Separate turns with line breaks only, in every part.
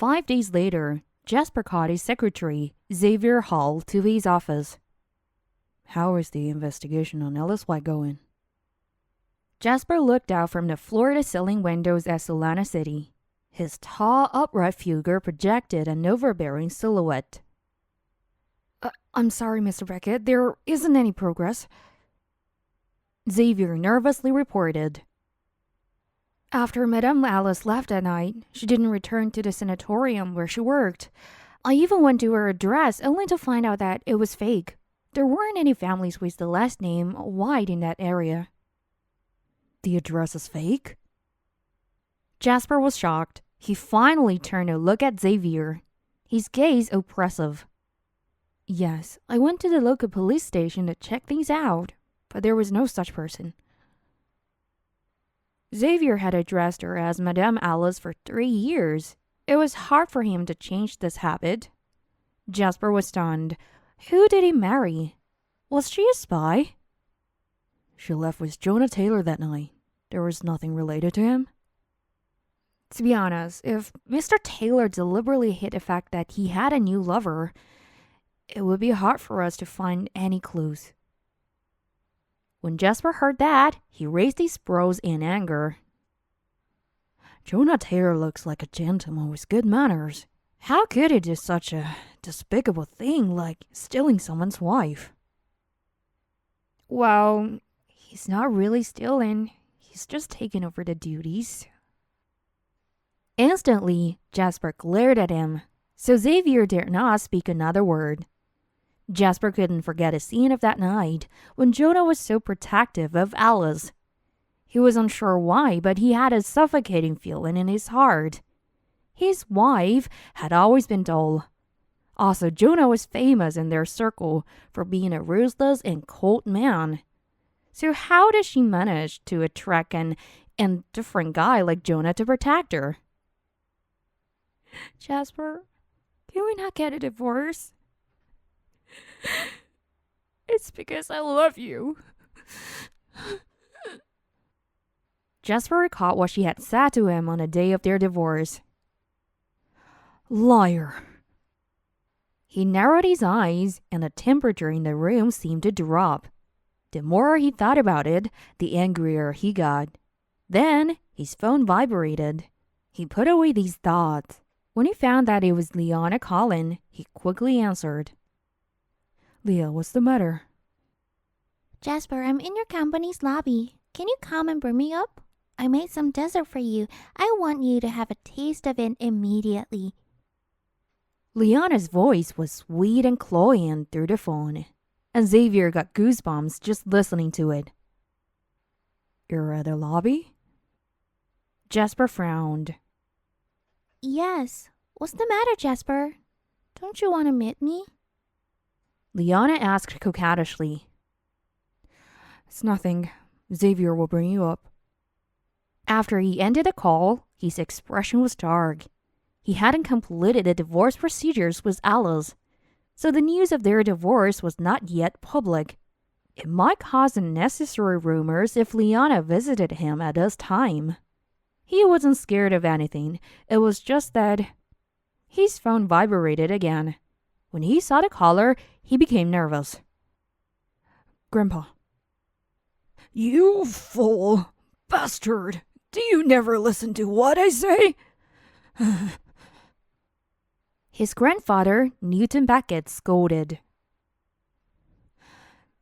5 days later, Jasper called his secretary, Xavier Hall, to his office.
How is the investigation on Alice White going?
Jasper looked out from the floor-to-ceiling windows at Solana City. His tall, upright figure projected an overbearing silhouette.
I'm sorry, Mr. Beckett. There isn't any progress,
Xavier nervously reported.
After Madame Alice left that night, she didn't return to the sanatorium where she worked. I even went to her address only to find out that it was fake. There weren't any families with the last name White in that area.
The address is fake? Jasper was shocked. He finally turned to look at Xavier, his gaze oppressive.
Yes, I went to the local police station to check things out, but there was no such person.
Xavier had addressed her as Madame Alice for 3 years. It was hard for him to change this habit. Jasper was stunned. Who did he marry? Was she a spy?
She left with Jonah Taylor that night. There was nothing related to him.
To be honest, if Mr. Taylor deliberately hid the fact that he had a new lover, it would be hard for us to find any clues. When Jasper heard that, he raised his brows in anger.
Jonah Taylor looks like a gentleman with good manners. How could he do such a despicable thing like stealing someone's wife?
Well, he's not really stealing. He's just taking over the duties. Instantly, Jasper glared at him, so Xavier dared not speak another word. Jasper couldn't forget a scene of that night when Jonah was so protective of Alice. He was unsure why, but he had a suffocating feeling in his heart. His wife had always been dull. Also, Jonah was famous in their circle for being a ruthless and cold man. So how did she manage to attract an indifferent guy like Jonah to protect her?
Jasper, can we not get a divorce? It's because I love you.
Jasper recalled what she had said to him on the day of their divorce.
Liar.
He narrowed his eyes, and the temperature in the room seemed to drop. The more he thought about it, the angrier he got. Then his phone vibrated. He put away these thoughts. When he found that it was Liana calling, he quickly answered.
Leah, what's the matter?
Jasper, I'm in your company's lobby. Can you come and bring me up? I made some dessert for you. I want you to have a taste of it immediately.
Liana's voice was sweet and cloying through the phone, and Xavier got goosebumps just listening to it.
You're at the lobby?
Jasper frowned.
Yes. What's the matter, Jasper? Don't you want to meet me?
Liana asked coquettishly.
It's nothing. Xavier will bring you up.
After he ended the call, his expression was dark. He hadn't completed the divorce procedures with Alice, so the news of their divorce was not yet public. It might cause unnecessary rumors if Liana visited him at this time. He wasn't scared of anything. It was just that his phone vibrated again. When he saw the caller, he became nervous.
Grandpa. You fool! Bastard! Do you never listen to what I say?
His grandfather, Newton Beckett, scolded.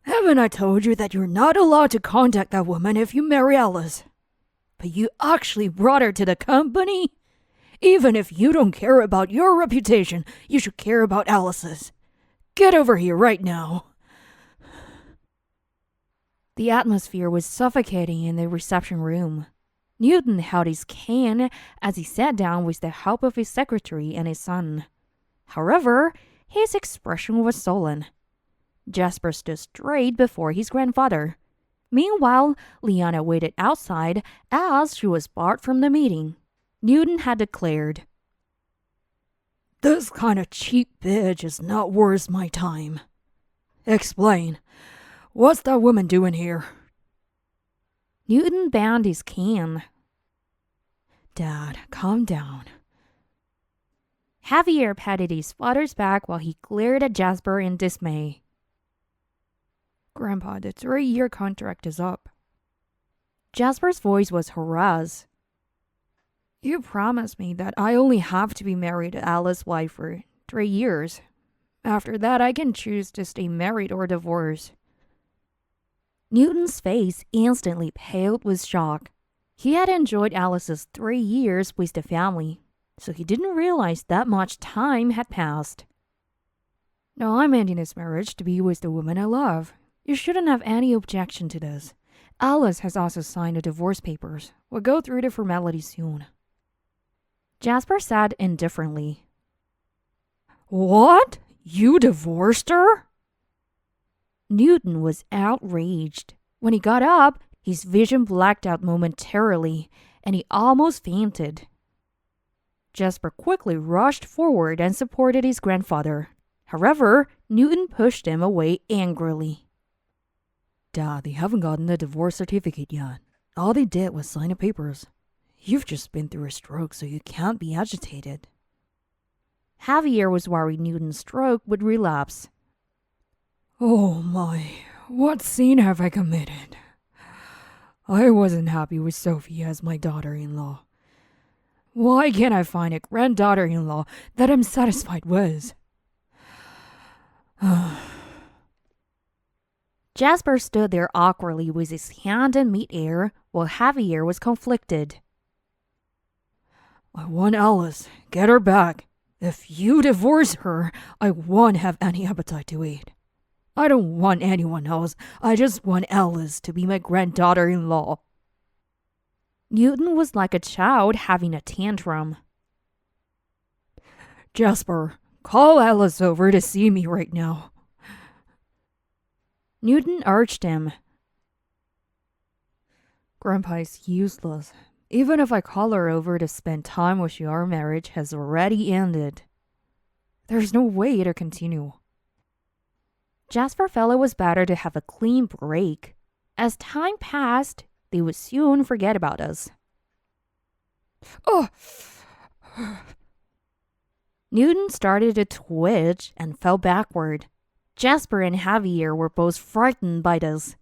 Haven't I told you that you're not allowed to contact that woman if you marry Alice? But you actually brought her to the company? Even if you don't care about your reputation, you should care about Alice's. Get over here right now.
The atmosphere was suffocating in the reception room. Newton held his cane as he sat down with the help of his secretary and his son. However, his expression was sullen. Jasper stood straight before his grandfather. Meanwhile, Liana waited outside as she was barred from the meeting. Newton had declared,
This kind of cheap bitch is not worth my time. Explain. What's that woman doing here?
Newton banged his cane.
Dad, calm down.
Javier patted his father's back while he glared at Jasper in dismay.
Grandpa, the 3-year contract is up.
Jasper's voice was harassed.
You promised me that I only have to be married to Alice's wife for 3 years. After that, I can choose to stay married or divorce.
Newton's face instantly paled with shock. He had enjoyed Alice's 3 years with the family, so he didn't realize that much time had passed.
No, I'm ending this marriage to be with the woman I love. You shouldn't have any objection to this. Alice has also signed the divorce papers. We'll go through the formalities soon.
Jasper said indifferently.
What? You divorced her?
Newton was outraged. When he got up, his vision blacked out momentarily, and he almost fainted. Jasper quickly rushed forward and supported his grandfather. However, Newton pushed him away angrily.
Dad, they haven't gotten the divorce certificate yet. All they did was sign the papers. You've just been through a stroke, so you can't be agitated.
Javier was worried Newton's stroke would relapse.
Oh my, what sin have I committed? I wasn't happy with Sophie as my daughter-in-law. Why can't I find a granddaughter-in-law that I'm satisfied with?
Jasper stood there awkwardly with his hand in mid-air while Javier was conflicted.
I want Alice. Get her back. If you divorce her, I won't have any appetite to eat. I don't want anyone else. I just want Alice to be my granddaughter-in-law.
Newton was like a child having a tantrum.
Jasper, call Alice over to see me right now.
Newton urged him.
Grandpa is useless. Even if I call her over to spend time with you, our marriage has already ended. There's no way to continue.
Jasper felt it was better to have a clean break. As time passed, they would soon forget about us.
Oh!
Newton started to twitch and fell backward. Jasper and Javier were both frightened by this.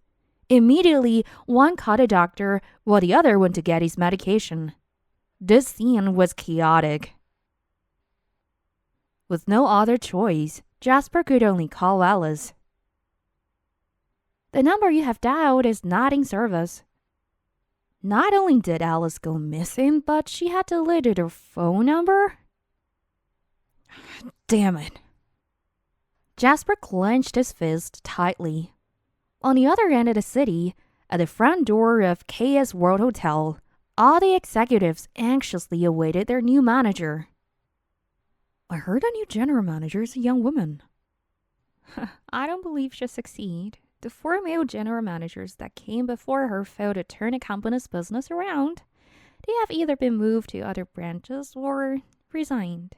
Immediately, one called a doctor while the other went to get his medication. This scene was chaotic. With no other choice, Jasper could only call Alice. The number you have dialed is not in service. Not only did Alice go missing, but she had deleted her phone number.
Damn it.
Jasper clenched his fist tightly. On the other end of the city, at the front door of KS World Hotel, all the executives anxiously awaited their new manager.
I heard a new general manager is a young woman.
I don't believe she'll succeed. The 4 male general managers that came before her failed to turn the company's business around. They have either been moved to other branches or resigned.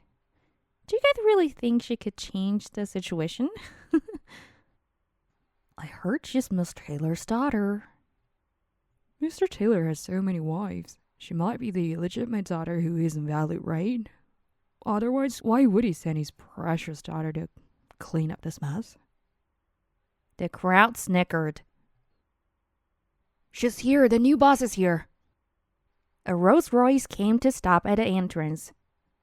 Do you guys really think she could change the situation?
I heard she's Miss Taylor's daughter. Mr. Taylor has so many wives. She might be the illegitimate daughter who isn't valid, right? Otherwise, why would he send his precious daughter to clean up this mess?
The crowd snickered.
She's here. The new boss is here.
A Rolls Royce came to stop at the entrance,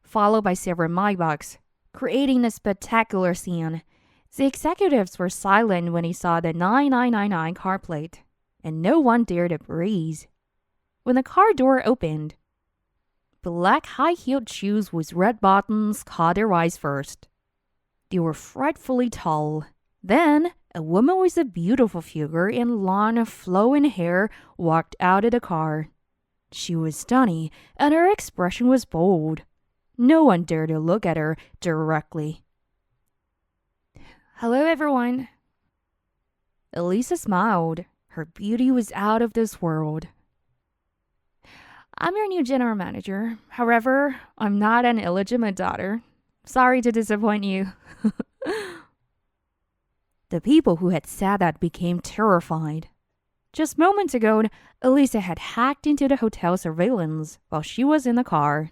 followed by several Maybachs, creating a spectacular scene. The executives were silent when they saw the 9999 car plate, and no one dared to breathe. When the car door opened, black high-heeled shoes with red buttons caught their eyes first. They were frightfully tall. Then, a woman with a beautiful figure and long, flowing hair walked out of the car. She was stunning, and her expression was bold. No one dared to look at her directly. Hello, everyone. Elisa smiled. Her beauty was out of this world. I'm your new general manager. However, I'm not an illegitimate daughter. Sorry to disappoint you. The people who had said that became terrified. Just moments ago, Elisa had hacked into the hotel surveillance while she was in the car.